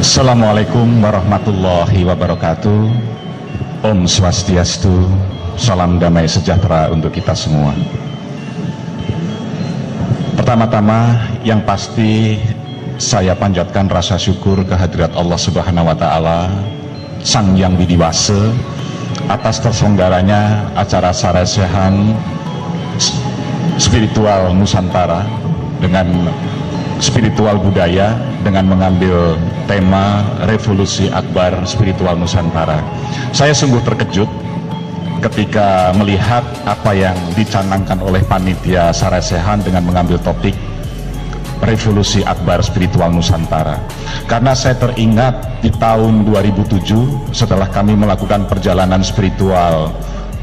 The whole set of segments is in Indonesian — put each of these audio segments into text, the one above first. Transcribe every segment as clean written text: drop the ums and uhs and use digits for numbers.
Assalamualaikum warahmatullahi wabarakatuh. Om Swastiastu, salam damai sejahtera untuk kita semua. Pertama-tama yang pasti saya panjatkan rasa syukur kehadirat Allah Subhanahu wa Ta'ala, Sang Yang Widiwase, atas terselenggaranya acara Sarasehan Spiritual Nusantara dengan spiritual budaya, dengan mengambil tema Revolusi Akbar Spiritual Nusantara. Saya sungguh terkejut ketika melihat apa yang dicanangkan oleh panitia Sarasehan dengan mengambil topik Revolusi Akbar Spiritual Nusantara. Karena saya teringat di tahun 2007 setelah kami melakukan perjalanan spiritual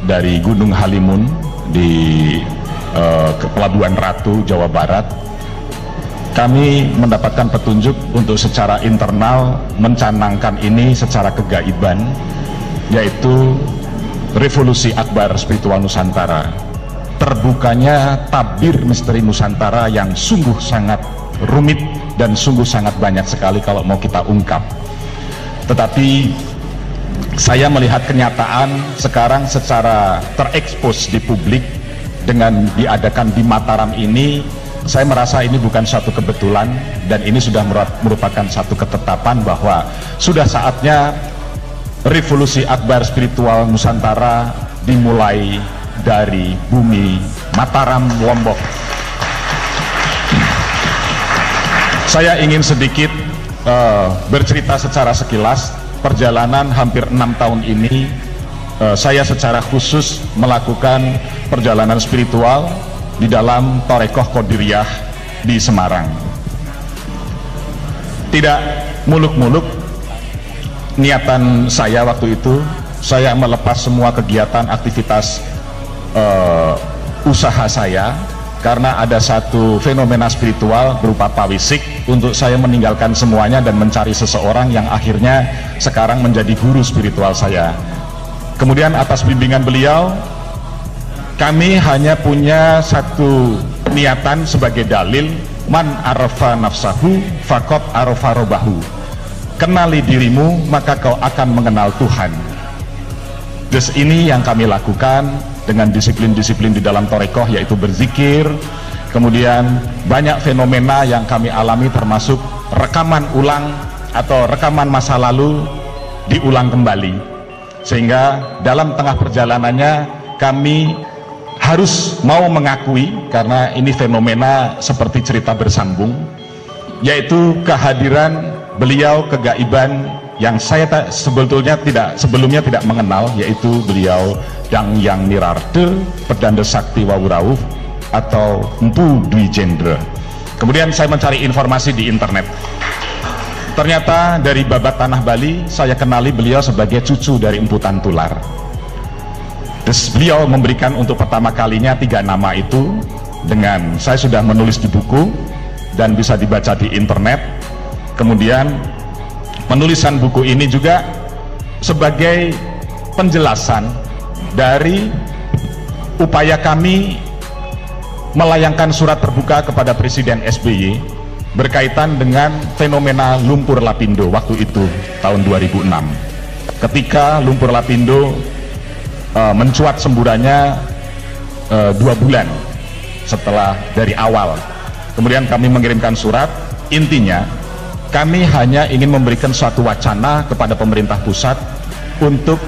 dari Gunung Halimun di ke Pelabuhan Ratu, Jawa Barat, kami mendapatkan petunjuk untuk secara internal mencanangkan ini secara kegaiban, yaitu Revolusi Akbar Spiritual Nusantara. Terbukanya tabir misteri Nusantara yang sungguh sangat rumit dan sungguh sangat banyak sekali kalau mau kita ungkap. Tetapi saya melihat kenyataan sekarang secara terekspos di publik dengan diadakan di Mataram ini. Saya merasa ini bukan suatu kebetulan dan ini sudah merupakan satu ketetapan bahwa sudah saatnya Revolusi Akbar Spiritual Nusantara dimulai dari bumi Mataram, Lombok. Saya ingin sedikit bercerita secara sekilas perjalanan hampir 6 tahun ini. Saya secara khusus melakukan perjalanan spiritual di dalam Thorekoh Qadiriyah di Semarang. Tidak muluk-muluk niatan saya waktu itu, saya melepas semua kegiatan aktivitas usaha saya karena ada satu fenomena spiritual berupa pawisik untuk saya meninggalkan semuanya dan mencari seseorang yang akhirnya sekarang menjadi guru spiritual saya. Kemudian atas bimbingan beliau, kami hanya punya satu niatan sebagai dalil, man arafa nafsahu faqad arafa robbahu. Kenali dirimu maka kau akan mengenal Tuhan. Terus ini yang kami lakukan dengan disiplin-disiplin di dalam Thorekoh, yaitu berzikir. Kemudian banyak fenomena yang kami alami termasuk rekaman ulang atau rekaman masa lalu diulang kembali, sehingga dalam tengah perjalanannya kami harus mau mengakui, karena ini fenomena seperti cerita bersambung, yaitu kehadiran beliau kegaiban yang saya sebetulnya sebelumnya tidak mengenal, yaitu beliau Dang Yang Nirarde Pedanda Sakti Wawurawuh atau Empu Dwi Jendra. Kemudian saya mencari informasi di internet. Ternyata dari Babat Tanah Bali saya kenali beliau sebagai cucu dari Empu Tantular. Terus beliau memberikan untuk pertama kalinya 3 nama itu, dengan saya sudah menulis di buku dan bisa dibaca di internet. Kemudian penulisan buku ini juga sebagai penjelasan dari upaya kami melayangkan surat terbuka kepada Presiden SBY berkaitan dengan fenomena lumpur lapindo waktu itu tahun 2006, ketika lumpur lapindo mencuat semburannya 2 bulan setelah dari awal. Kemudian kami mengirimkan surat. Intinya kami hanya ingin memberikan suatu wacana kepada pemerintah pusat untuk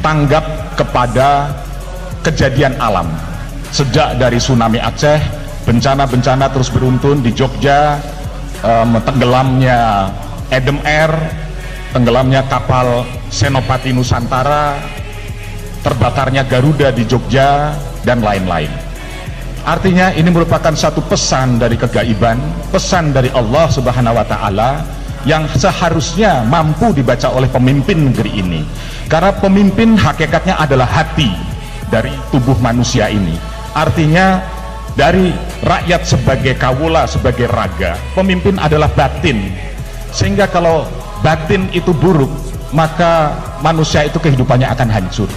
tanggap kepada kejadian alam. Sejak dari tsunami Aceh, bencana-bencana terus beruntun di Jogja, tenggelamnya Adem Air, tenggelamnya kapal Senopati Nusantara, terbakarnya Garuda di Jogja, dan lain-lain. Artinya ini merupakan satu pesan dari kegaiban, pesan dari Allah Subhanahu wa Ta'ala yang seharusnya mampu dibaca oleh pemimpin negeri ini. Karena pemimpin hakikatnya adalah hati dari tubuh manusia ini. Artinya dari rakyat sebagai kawula, sebagai raga, pemimpin adalah batin. Sehingga kalau batin itu buruk, maka manusia itu kehidupannya akan hancur.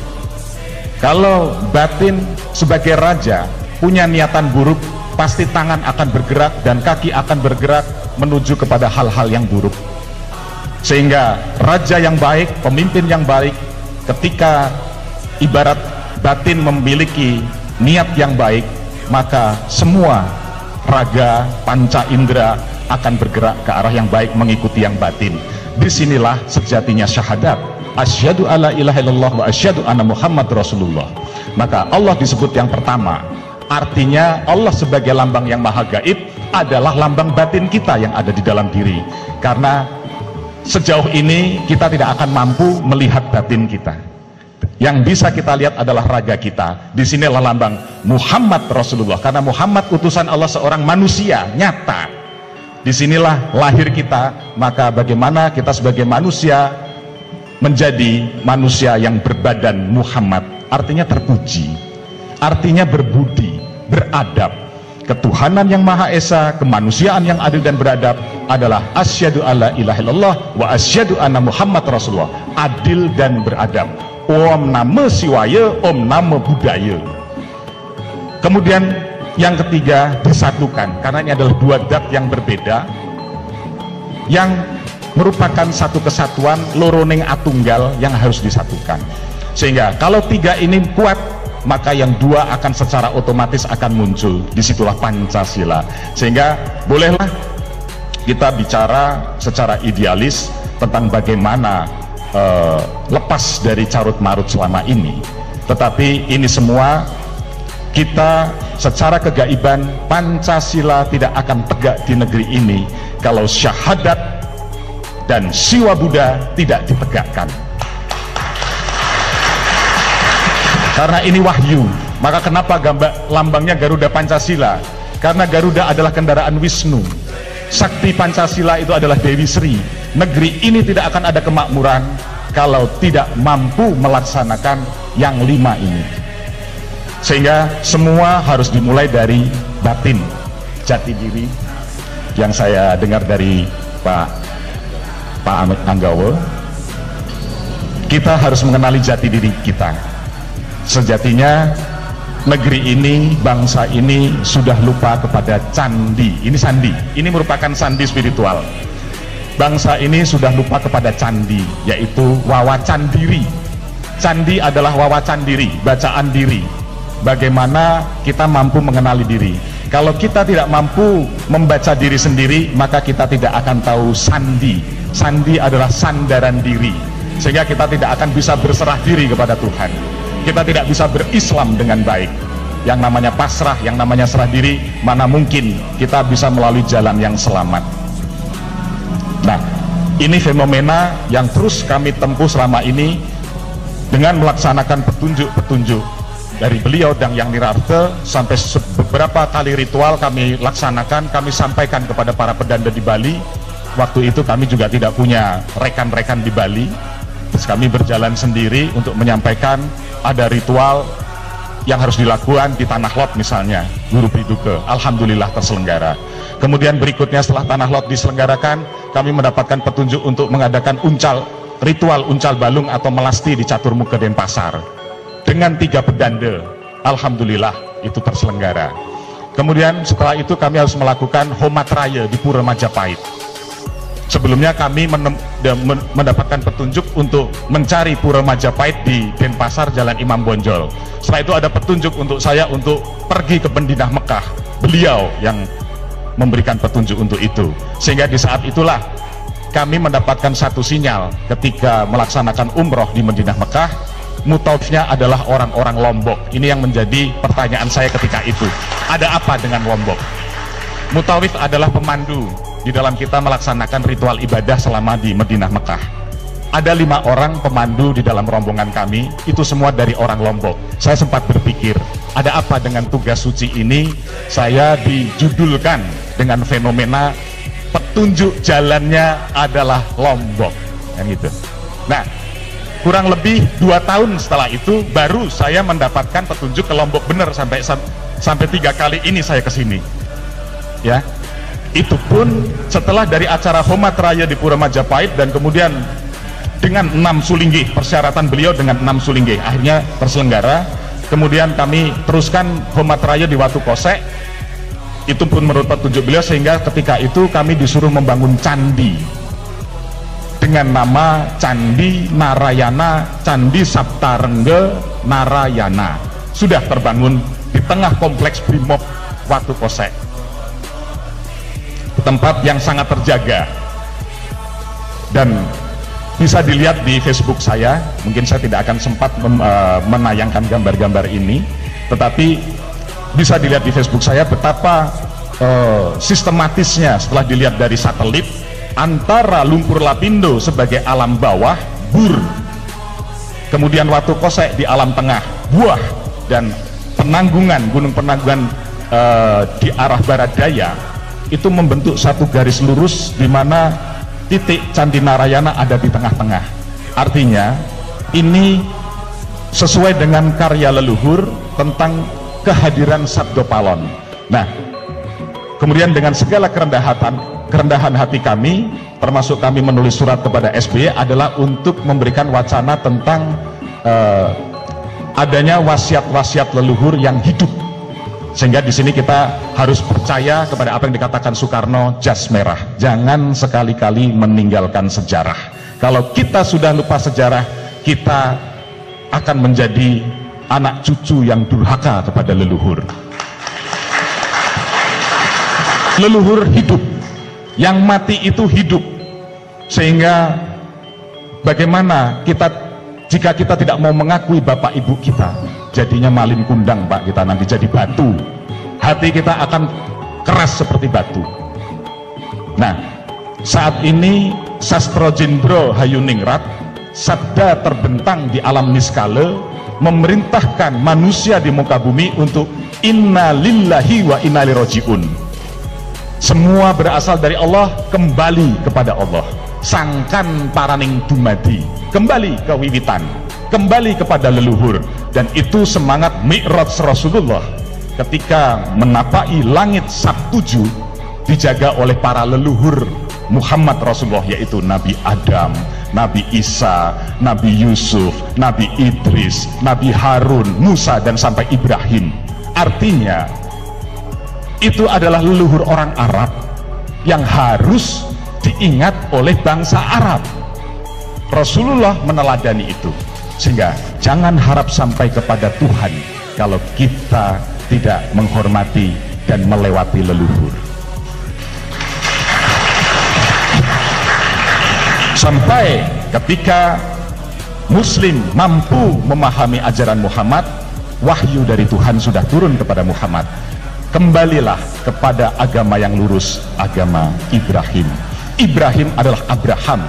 Kalau batin sebagai raja punya niatan buruk, pasti tangan akan bergerak dan kaki akan bergerak menuju kepada hal-hal yang buruk. Sehingga raja yang baik, pemimpin yang baik, ketika ibarat batin memiliki niat yang baik, maka semua raga panca indera akan bergerak ke arah yang baik, mengikuti yang batin. Disinilah sejatinya syahadat, asyhadu alla ilaha illallah wa asyhadu anna Muhammad Rasulullah. Maka Allah disebut yang pertama, artinya Allah sebagai lambang yang maha gaib adalah lambang batin kita yang ada di dalam diri. Karena sejauh ini kita tidak akan mampu melihat batin kita. Yang bisa kita lihat adalah raga kita. Di sinilah lambang Muhammad Rasulullah, karena Muhammad utusan Allah, seorang manusia nyata. Disinilah lahir kita. Maka bagaimana kita sebagai manusia menjadi manusia yang berbadan Muhammad, artinya terpuji, artinya berbudi, beradab. Ketuhanan yang Maha Esa, kemanusiaan yang adil dan beradab adalah asyhadu alla ilaha illallah wa asyhadu anna Muhammad Rasulullah. Adil dan beradab. Om nama siwaya, om nama budaya. Kemudian yang ketiga, disatukan, karena ini adalah dua dat yang berbeda yang merupakan satu kesatuan, loroning atunggal yang harus disatukan. Sehingga kalau tiga ini kuat, maka yang dua akan secara otomatis akan muncul. Disitulah Pancasila. Sehingga bolehlah kita bicara secara idealis tentang bagaimana lepas dari carut marut selama ini, tetapi ini semua kita secara kegaiban, Pancasila tidak akan tegak di negeri ini kalau syahadat dan siwa Buddha tidak ditegakkan. Karena ini wahyu. Maka kenapa lambangnya Garuda Pancasila? Karena Garuda adalah kendaraan Wisnu. Sakti Pancasila itu adalah Dewi Sri. Negeri ini tidak akan ada kemakmuran kalau tidak mampu melaksanakan yang 5 ini. Sehingga semua harus dimulai dari batin, jati diri, yang saya dengar dari Pak Amit Anggawa. Kita harus mengenali jati diri kita. Sejatinya negeri ini, bangsa ini sudah lupa kepada candi. Ini sandi, ini merupakan sandi spiritual. Bangsa ini sudah lupa kepada candi, yaitu wawacan diri. Candi adalah wawacan diri, bacaan diri. Bagaimana kita mampu mengenali diri. Kalau kita tidak mampu membaca diri sendiri, maka kita tidak akan tahu sandi. Sandi adalah sandaran diri, sehingga kita tidak akan bisa berserah diri kepada Tuhan. Kita tidak bisa berislam dengan baik. Yang namanya pasrah, yang namanya serah diri, mana mungkin kita bisa melalui jalan yang selamat. Nah, ini fenomena yang terus kami tempuh selama ini dengan melaksanakan petunjuk-petunjuk dari beliau dan Yang Nirarte. Sampai beberapa kali ritual kami laksanakan, kami sampaikan kepada para pedanda di Bali. Waktu itu kami juga tidak punya rekan-rekan di Bali, terus kami berjalan sendiri untuk menyampaikan. Ada ritual yang harus dilakukan di Tanah Lot misalnya, Guru Piduke, alhamdulillah terselenggara. Kemudian berikutnya setelah Tanah Lot diselenggarakan, kami mendapatkan petunjuk untuk mengadakan ritual uncal balung atau melasti di Caturmuka Denpasar dengan 3 pedanda. Alhamdulillah itu terselenggara. Kemudian setelah itu kami harus melakukan Homatraya di Pura Majapahit. Sebelumnya kami mendapatkan petunjuk untuk mencari Pura Majapahit di Denpasar, Jalan Imam Bonjol. Setelah itu ada petunjuk untuk saya untuk pergi ke Medinah Mekah. Beliau yang memberikan petunjuk untuk itu. Sehingga di saat itulah kami mendapatkan satu sinyal ketika melaksanakan umroh di Medinah Mekah. Mutawifnya adalah orang-orang Lombok. Ini yang menjadi pertanyaan saya ketika itu. Ada apa dengan Lombok? Mutawif adalah pemandu di dalam kita melaksanakan ritual ibadah selama di Medinah Mekah. Ada 5 orang pemandu di dalam rombongan kami, itu semua dari orang Lombok. Saya sempat berpikir, ada apa dengan tugas suci ini? Saya dijudulkan dengan fenomena petunjuk jalannya adalah Lombok, kan gitu. Nah, kurang lebih 2 tahun setelah itu baru saya mendapatkan petunjuk ke Lombok benar, sampai 3 kali ini saya kesini. Ya. Itu pun setelah dari acara Homatraya di Pura Majapahit, dan kemudian dengan 6 sulinggih, persyaratan beliau dengan 6 sulinggih akhirnya terselenggara. Kemudian kami teruskan Homatraya di Watu Kosek, itu pun menurut petunjuk beliau, sehingga ketika itu kami disuruh membangun candi. dengan nama Candi Narayana, Candi Saptarengga Narayana, sudah terbangun di tengah kompleks Brimob Watu Kosek, tempat yang sangat terjaga. Dan bisa dilihat di Facebook saya, mungkin saya tidak akan sempat menayangkan gambar-gambar ini, tetapi bisa dilihat di Facebook saya betapa sistematisnya setelah dilihat dari satelit, antara lumpur lapindo sebagai alam bawah, Bur, kemudian Watu Kosek di alam tengah, Buah, dan Penanggungan, Gunung Penanggungan di arah barat daya, itu membentuk satu garis lurus di mana titik Candi Narayana ada di tengah-tengah. Artinya ini sesuai dengan karya leluhur tentang kehadiran Sabdo Palon. Nah, kemudian dengan segala kerendahan hati kami, termasuk kami menulis surat kepada SBY, adalah untuk memberikan wacana tentang adanya wasiat-wasiat leluhur yang hidup, sehingga di sini kita harus percaya kepada apa yang dikatakan Soekarno, jas merah, jangan sekali-kali meninggalkan sejarah. Kalau kita sudah lupa sejarah, kita akan menjadi anak cucu yang durhaka kepada leluhur. Leluhur hidup, yang mati itu hidup, sehingga bagaimana jika kita tidak mau mengakui bapak ibu kita, jadinya malin kundang Pak, kita nanti jadi batu, hati kita akan keras seperti batu. Nah, saat ini Sastro Jendro Hayuningrat, sabda terbentang di alam niskala, memerintahkan manusia di muka bumi untuk inna lillahi wa inna ilaihi rajiun. Semua berasal dari Allah, kembali kepada Allah. Sangkan paraning dumadi, kembali ke wiwitan, kembali kepada leluhur. Dan itu semangat Mi'raj Rasulullah ketika menapai langit Sabtuju, dijaga oleh para leluhur Muhammad Rasulullah, yaitu Nabi Adam, Nabi Isa, Nabi Yusuf, Nabi Idris, Nabi Harun, Musa, dan sampai Ibrahim. Artinya itu adalah leluhur orang Arab yang harus diingat oleh bangsa Arab. Rasulullah meneladani itu, sehingga jangan harap sampai kepada Tuhan kalau kita tidak menghormati dan melewati leluhur. Sampai ketika Muslim mampu memahami ajaran Muhammad, wahyu dari Tuhan sudah turun kepada Muhammad. Kembalilah kepada agama yang lurus, agama Ibrahim. Ibrahim adalah Abraham,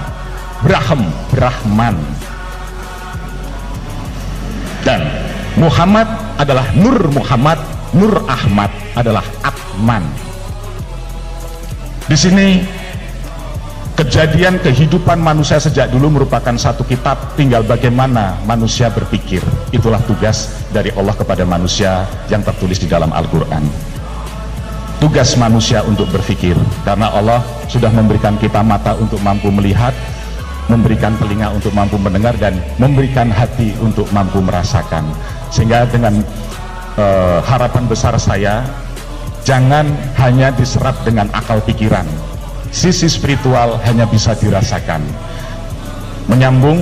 Brahman, dan Muhammad adalah Nur Muhammad, Nur Ahmad adalah Atman. Di sini kejadian kehidupan manusia sejak dulu merupakan satu kitab, tinggal bagaimana manusia berpikir. Itulah tugas dari Allah kepada manusia yang tertulis di dalam Al-Quran. Tugas manusia untuk berpikir, karena Allah sudah memberikan kita mata untuk mampu melihat, memberikan telinga untuk mampu mendengar, dan memberikan hati untuk mampu merasakan. Sehingga dengan harapan besar saya, jangan hanya diserap dengan akal pikiran, sisi spiritual hanya bisa dirasakan. Menyambung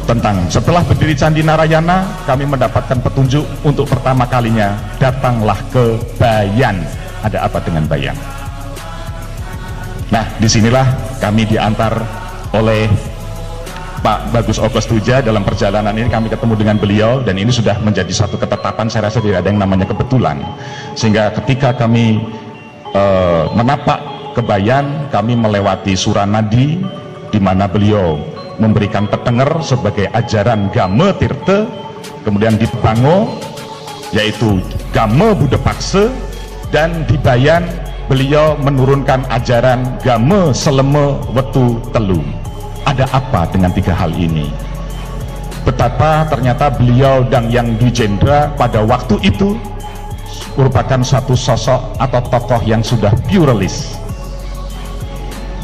tentang setelah berdiri Candi Narayana, kami mendapatkan petunjuk untuk pertama kalinya, datanglah ke Bayan. Ada apa dengan Bayan? Nah, disinilah kami diantar oleh Pak Bagus Ogostuja. Dalam perjalanan ini kami ketemu dengan beliau, dan ini sudah menjadi satu ketetapan. Saya rasa tidak ada yang namanya kebetulan, sehingga ketika kami menapak ke Bayan, kami melewati Suranadi, di mana beliau memberikan petenger sebagai ajaran Game Tirte. Kemudian di Bango, yaitu Game Buddha Pakse, dan di Bayan beliau menurunkan ajaran Game Seleme Wetu Telu. Ada apa dengan tiga hal ini? Betapa ternyata beliau dan Yang Dwijendra pada waktu itu merupakan satu sosok atau tokoh yang sudah pluralis,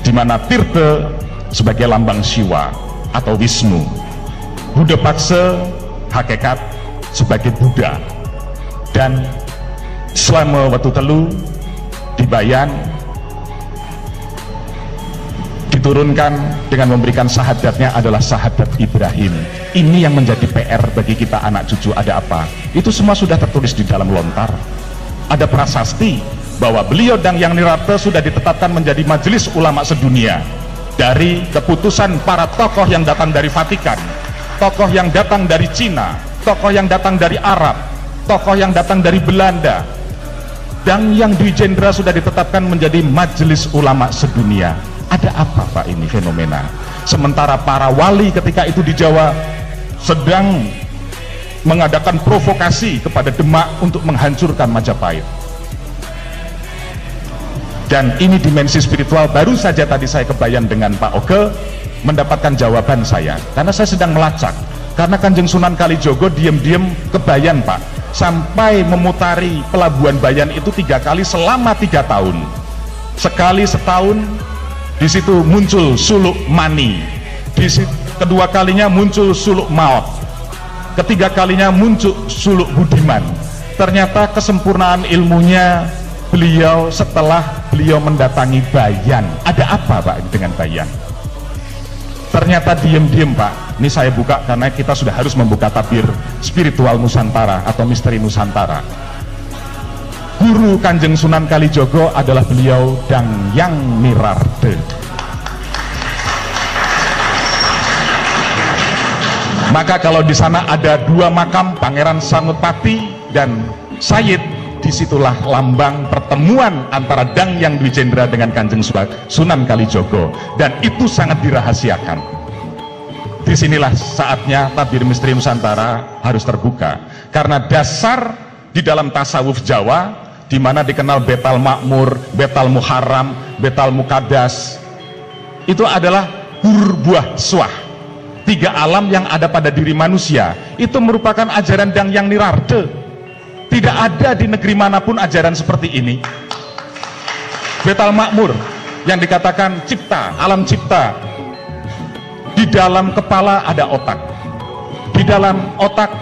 di mana Tirte sebagai lambang Siwa atau Wisnu, Buddha Pakse hakikat sebagai Buddha, dan Selama Wetu Telu di Bayan diturunkan dengan memberikan syahadatnya adalah syahadat Ibrahim. Ini yang menjadi PR bagi kita anak cucu. Ada apa? Itu semua sudah tertulis di dalam lontar. Ada prasasti bahwa beliau dan Yang Nirarta sudah ditetapkan menjadi majelis ulama sedunia dari keputusan para tokoh yang datang dari Vatikan, tokoh yang datang dari Cina, tokoh yang datang dari Arab, tokoh yang datang dari Belanda. Dan Yang Dwi Jendra sudah ditetapkan menjadi majelis ulama sedunia. Ada apa Pak ini fenomena? Sementara para wali ketika itu di Jawa sedang mengadakan provokasi kepada Demak untuk menghancurkan Majapahit. Dan ini dimensi spiritual. Baru saja tadi saya kebayang dengan Pak Oge mendapatkan jawaban saya, karena saya sedang melacak. Karena Kanjeng Sunan Kalijogo diam-diam kebayan Pak, sampai memutari Pelabuhan Bayan itu 3 kali selama 3 tahun. Sekali setahun. Di situ muncul suluk Mani, kedua kalinya muncul suluk Maot, ketiga kalinya muncul suluk Budiman. Ternyata kesempurnaan ilmunya beliau setelah beliau mendatangi Bayan. Ada apa Pak dengan Bayan? Ternyata diam-diam Pak, ini saya buka karena kita sudah harus membuka tabir spiritual Nusantara atau misteri Nusantara. Guru Kanjeng Sunan Kalijogo adalah beliau dan Yang Nirarta. Maka kalau di sana ada 2 makam, Pangeran Sanutpati dan Sayyid, disitulah lambang pertemuan antara Dang Yang Dwi Jendra dengan Kanjeng Sunan Kalijogo, dan itu sangat dirahasiakan. Disinilah saatnya tabir misteri Nusantara harus terbuka, karena dasar di dalam tasawuf Jawa, di mana dikenal Betal Makmur, Betal Muharram, Betal Mukadas, itu adalah hur buah swah, 3 alam yang ada pada diri manusia. Itu merupakan ajaran Dang Yang Nirarta. Tidak ada di negeri manapun ajaran seperti ini. Betal Makmur yang dikatakan cipta, alam cipta, di dalam kepala ada otak, di dalam otak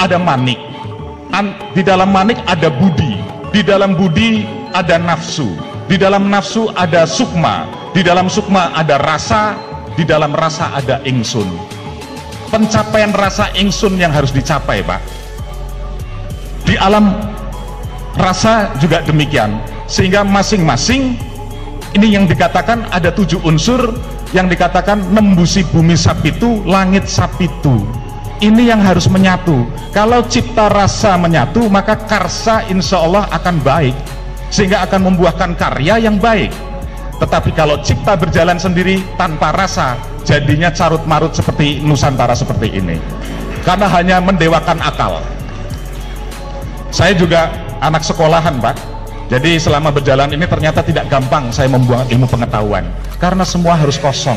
ada manik, di dalam manik ada budi, di dalam budi ada nafsu, di dalam nafsu ada sukma, di dalam sukma ada rasa, di dalam rasa ada ingsun. Pencapaian rasa ingsun yang harus dicapai Pak. Di alam rasa juga demikian, sehingga masing-masing ini yang dikatakan ada 7 unsur yang dikatakan nembusi bumi sapitu, langit sapitu. Ini yang harus menyatu. Kalau cipta rasa menyatu, maka karsa insya Allah akan baik, sehingga akan membuahkan karya yang baik. Tetapi kalau cipta berjalan sendiri tanpa rasa, jadinya carut marut seperti Nusantara seperti ini, karena hanya mendewakan akal. Saya juga anak sekolahan Pak, jadi selama berjalan ini ternyata tidak gampang saya membuang ilmu pengetahuan, karena semua harus kosong.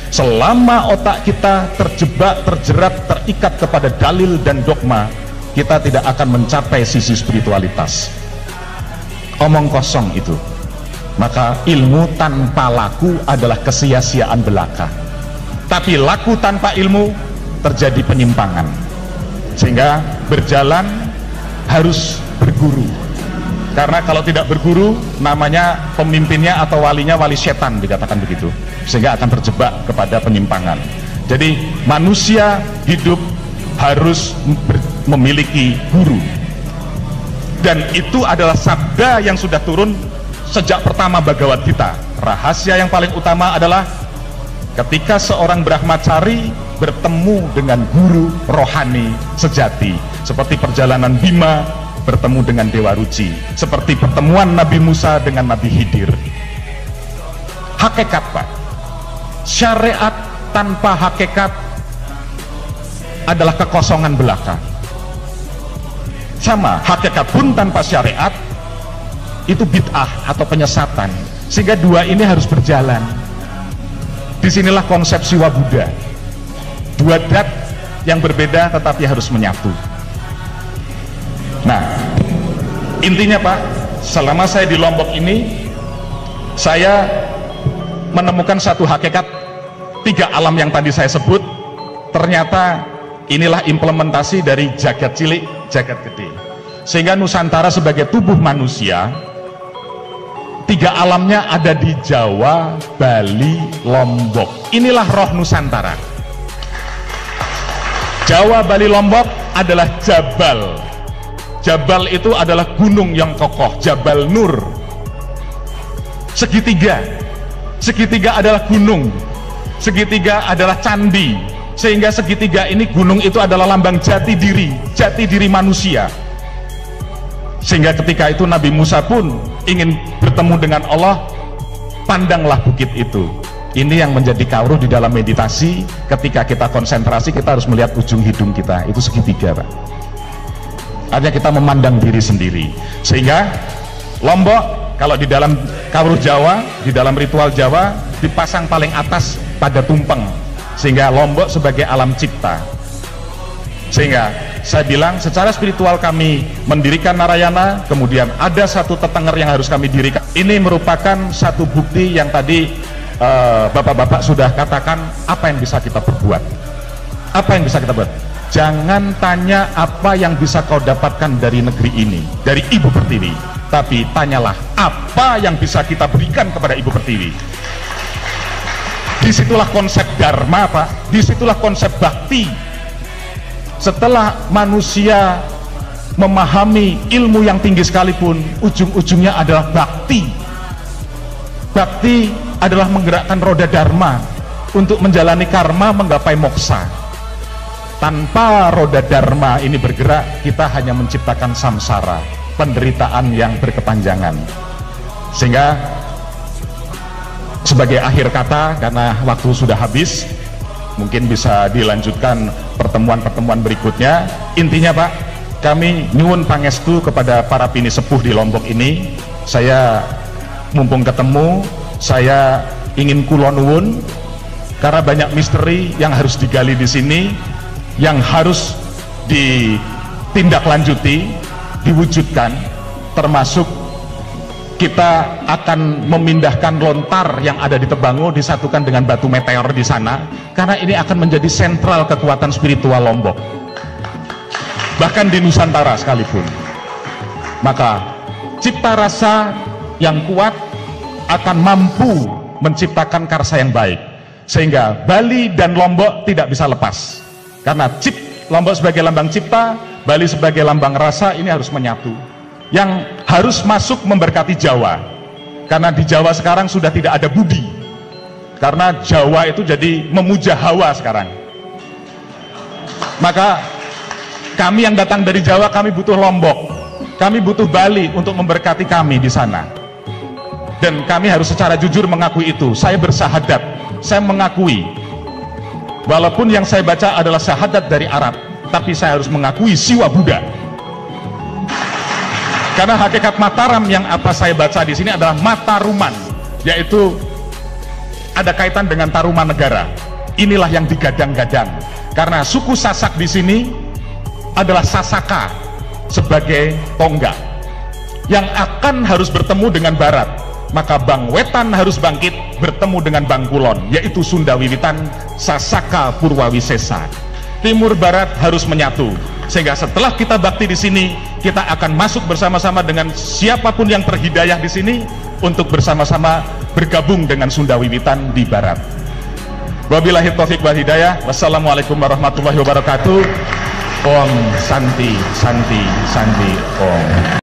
Selama otak kita terjebak, terjerat, terikat kepada dalil dan dogma, kita tidak akan mencapai sisi spiritualitas. Omong kosong itu. Maka ilmu tanpa laku adalah kesia-siaan belaka. Tapi laku tanpa ilmu terjadi penyimpangan. Sehingga berjalan harus berguru. Karena kalau tidak berguru, namanya pemimpinnya atau walinya wali setan, dikatakan begitu, sehingga akan terjebak kepada penyimpangan. Jadi manusia hidup harus memiliki guru, dan itu adalah sabda yang sudah turun sejak pertama Bhagavad Gita. Rahasia yang paling utama adalah ketika seorang Brahmacari bertemu dengan guru rohani sejati, seperti perjalanan Bima bertemu dengan Dewa Ruci, seperti pertemuan Nabi Musa dengan Nabi Khidir. Hakikat Pak, syariat tanpa hakikat adalah kekosongan belaka. Sama, hakikat pun tanpa syariat itu bid'ah atau penyesatan. Sehingga dua ini harus berjalan. Disinilah konsep Siwa Buddha, dua dat yang berbeda tetapi harus menyatu. Nah, intinya Pak, selama saya di Lombok ini, saya menemukan satu hakikat, tiga alam yang tadi saya sebut. Ternyata inilah implementasi dari jagat cilik, jagat gede. Sehingga Nusantara sebagai tubuh manusia tiga alamnya ada di Jawa, Bali, Lombok. Inilah roh Nusantara. Jawa, Bali, Lombok adalah Jabal. Jabal itu adalah gunung yang kokoh, Jabal Nur. Segitiga, segitiga adalah gunung, segitiga adalah candi, sehingga segitiga ini, gunung itu adalah lambang jati diri manusia. Sehingga ketika itu Nabi Musa pun ingin bertemu dengan Allah, pandanglah bukit itu. Ini yang menjadi kawruh di dalam meditasi. Ketika kita konsentrasi, kita harus melihat ujung hidung kita, itu segitiga, Pak. Artinya kita memandang diri sendiri. Sehingga Lombok, kalau di dalam kawruh Jawa, di dalam ritual Jawa, dipasang paling atas pada tumpeng, sehingga Lombok sebagai alam cipta. Sehingga saya bilang secara spiritual kami mendirikan Narayana, kemudian ada satu tetenger yang harus kami dirikan. Ini merupakan satu bukti yang tadi bapak-bapak sudah katakan, apa yang bisa kita perbuat, apa yang bisa kita buat. Jangan tanya apa yang bisa kau dapatkan dari negeri ini, dari Ibu Pertiwi, tapi tanyalah apa yang bisa kita berikan kepada Ibu Pertiwi. Disitulah konsep Dharma, Pak. Disitulah konsep bakti. Setelah manusia memahami ilmu yang tinggi sekalipun, ujung-ujungnya adalah bakti. Bakti adalah menggerakkan roda Dharma untuk menjalani karma, menggapai moksa. Tanpa roda Dharma ini bergerak, kita hanya menciptakan samsara, penderitaan yang berkepanjangan. Sehingga sebagai akhir kata, karena waktu sudah habis, mungkin bisa dilanjutkan pertemuan-pertemuan berikutnya. Intinya, Pak, kami nyuwun pangestu kepada para pini sepuh di Lombok ini. Saya mumpung ketemu, saya ingin kula nuwun, karena banyak misteri yang harus digali di sini, yang harus ditindaklanjuti, diwujudkan, termasuk kita akan memindahkan lontar yang ada di Tebango, disatukan dengan batu meteor di sana, karena ini akan menjadi sentral kekuatan spiritual Lombok, bahkan di Nusantara sekalipun. Maka cipta rasa yang kuat akan mampu menciptakan karsa yang baik, sehingga Bali dan Lombok tidak bisa lepas, karena Lombok sebagai lambang cipta, Bali sebagai lambang rasa, ini harus menyatu, yang harus masuk memberkati Jawa. Karena di Jawa sekarang sudah tidak ada budi, karena Jawa itu jadi memuja hawa sekarang. Maka kami yang datang dari Jawa, kami butuh Lombok, kami butuh Bali untuk memberkati kami di sana. Dan kami harus secara jujur mengakui itu. Saya bersahadat, saya mengakui, walaupun yang saya baca adalah syahadat dari Arab, tapi saya harus mengakui siwa Buddha. Karena hakikat Mataram yang apa saya baca di sini adalah Mataruman, yaitu ada kaitan dengan Taruman negara. Inilah yang digadang-gadang. Karena suku Sasak di sini adalah Sasaka sebagai tonggak yang akan harus bertemu dengan Barat. Maka Bang Wetan harus bangkit bertemu dengan Bang Kulon, yaitu Sunda Wiwitan, Sasaka Purwawisesa. Timur Barat harus menyatu. Sehingga setelah kita bakti di sini, kita akan masuk bersama-sama dengan siapapun yang terhidayah di sini untuk bersama-sama bergabung dengan Sunda Wiwitan di Barat. Wabillahi taufiq wal hidayah. Wassalamualaikum warahmatullahi wabarakatuh. Om Santi Santi Santi Om.